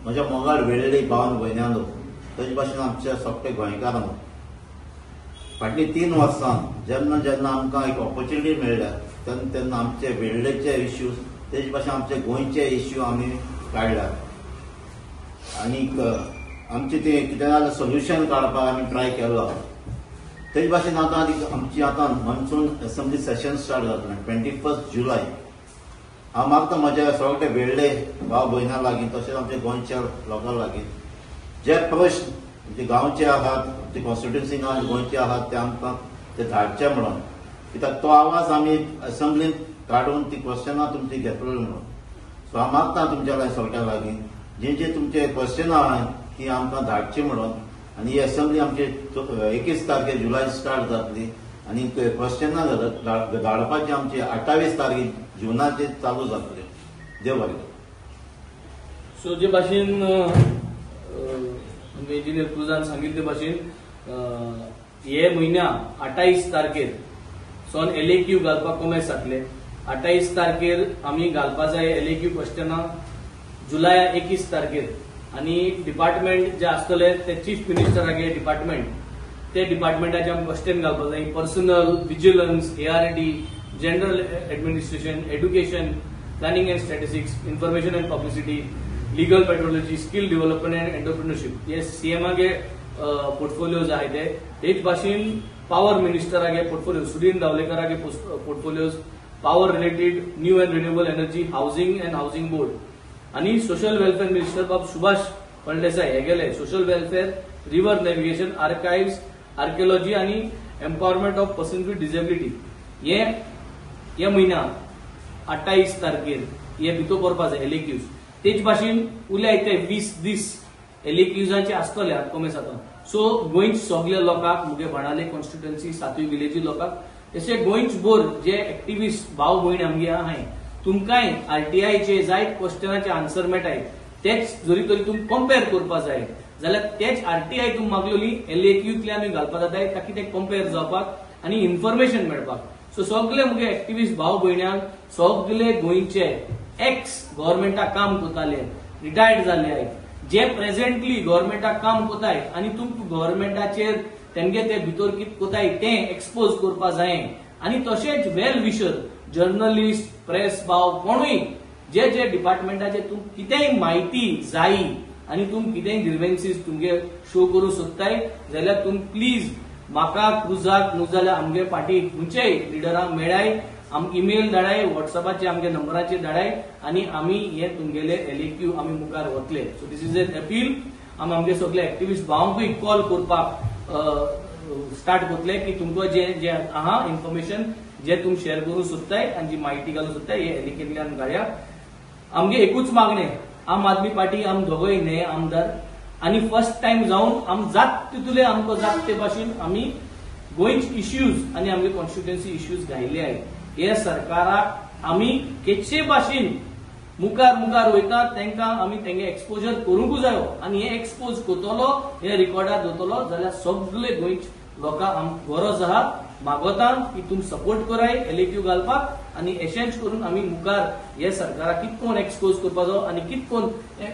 म्हज्या मोगाळ वेळेळी भावन भयण्यानो तेजे भाशेन आमच्या सगळे गोंयकारांक फाटली 3 वर्सां जेन्ना जेन्ना आमकां एक ऑपॉर्च्युनिटी मेळ्ळ्या तेन्ना तेन्ना आमचे वेळेचे इश्यूज तेजे भाशेन आमचे गोंयचे इश्यू आमी काडल्यात आनीक आमचे ते कितें जाल्यार सोल्युशन काडपाक आमी ट्राय केलो तेजे भाशेन आतां आमची आतां मॉन्सून असेंब्ली सेशन स्टार्ट जातलें 21 जुलय हांव मागता म्हज्या सगळे वेळळे भाव भयणां लागीं तशेंच आमच्या गोंयच्या लोकां लागीं जे प्रश्न म्हणजे गांवचे आहात आमचे कॉन्स्टिट्युन्सीन गोंयचे आहात ते आमकां ते धाडचे म्हणून कित्याक तो आवाज आमी असेंब्लींत काडून ती क्वेश्चनां तुमची घेतली म्हणून सो हांव मागता तुमच्या सगळ्या लागीं जे तुमचे क्वेश्चनां आहात ती आमकां धाडची म्हणून आनी ही असेंब्ली आमची 21 तारखेर जुलय स्टार्ट जातली आनी क्वेश्चनां धाडपाची आमची 28 तारीख जुनाचे चालू जातले देव बरें सो जे भाशेन इंजिनियर क्रुजान सांगिल्ले भाशेन हे म्हयन्या 28 तारखेर सोन एलएक्यू घालपाक कॉमेस जातले 28 तारखेर आमी घालपा जाय एलएक्यू क्वेश्चनां जुलय 21 तारखेर आनी डिपार्टमेंट जे आसतले ते चीफ मिनिस्टरागे डिपार्टमेंट ते डिपार्टमेंटाचे आमी क्वेश्चन घालपा जाय personal vigilance ARD general administration education planning and statistics information and publicity legal petrology skill development and entrepreneurship हे सीएमागे पोर्टफोलियोज आहाय तेच भाशेन पावर मिनिस्टरागे पोर्टफोलियो सुदीन धावलेकरागे portfolios power related new and renewable energy housing and housing board आनी social welfare minister बाब सुभाष फळदेसाय हे गेले social welfare river navigation archives archaeology आनी empowerment of person with disability हे म्हयन्या 28 तारखेर हे भितर करपा जाय एलएक्यूज तेच भाशेन उरल्या ते 20 दीस एलएक्यूजांचे आसतले कॉमेस जाता सो गोंयच्या सगळ्या लोकांक मुगे बाणाले कॉन्स्टिट्युएन्सी 7वी विलेजी लोकांक तशे गोंयच भर जे एक्टिविस्ट भाव भयण आमगे आहाय तुमकांय आरटीआयचे जायत क्वेश्चनाचे आन्सर मेळटाय तेच जरी तरी तुम कंपेर करपा जाय जाल्यार तेच आरटीआय तुम मागलोली एलएक्यूतले आमी घालपा जाताय ताकी ते कंपेर जावपाक आनी इन्फॉर्मेशन मेळपाक सो सगळे मुगे एक्टिविस्ट भाव भयण्यांक सगळे गोंयचे एक्स गव्हर्मेंटाक काम करताले रिटायर्ड जाल्ले आहेत जे प्रेझेंटली गव्हर्मेंटाक काम कोताय आनी तुमकां गव्हर्मेंटाचेर तेंगे ते भितर कितें कोताय ते एक्सपोज करपा जाय आनी तशेंच वेल विशर जर्नलिस्ट प्रेस भाव कोणूय जे जे डिपार्टमेंटाचे तुमकां कितेंय म्हायती जाय आनी तुम कितेंय ग्रीवेन्सीस तुमगे शो करूं सोदताय जाल्यार तुम प्लीज म्हाका क्रुजाक न्हू जाल्यार आमगे पार्टी खंयचेय लिडरांक मेळाय आमकां ईमेल धाडाय व्हॉट्सअपाचेर आमगे नंबराचेर धाडाय आनी आमी हे तुमगेले एलएक्यू आमी मुखार वतले so this is an appeal आमी आमगे सगळे एक्टिविस्ट भावांकूय कॉल करपाक स्टार्ट करतले की तुमकां जे जे आहा इन्फॉर्मेशन जे तुम शेअर करूं सोदताय आनी जी म्हायती घालूं सोदताय हे एलएक्यूंतल्यान घालया आमगे एकूच मागणें आम आदमी पार्टी आम दोगोय नये आमदार आनी फर्स्ट टाइम जावन आम जात तितुले आमकां जात ते भाशेन आमी गोंयचे इश्यूज आनी आमगे कॉन्स्टिट्युएन्सी इश्यूज घायले आहेत हे सरकाराक आमी केचे भाशेन मुखार मुखार वयता तांकां आमी तेंगे एक्सपोजर करूंकूच जायो आनी हे एक्सपोज करतलो हे रिकॉर्डार दवरतलो जाल्यार सगळे गोंयचे लोकांक गरज आहा मागोता की तुम सपोर्ट कराय एलएक्यू घालपाक आनी एशेंच करून आमी मुखार हे सरकाराक कितकोन एक्सपोज करपाचो आनी कितकोन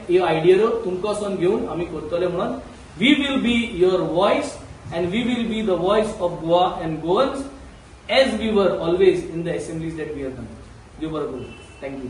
ह्यो आयडियो तुमकां घेवन आमी करतले म्हणून we will be your voice and we will be the voice of Goa and Goans as we were always in the assemblies that we have done. देव बरें करूं. थँक्यू.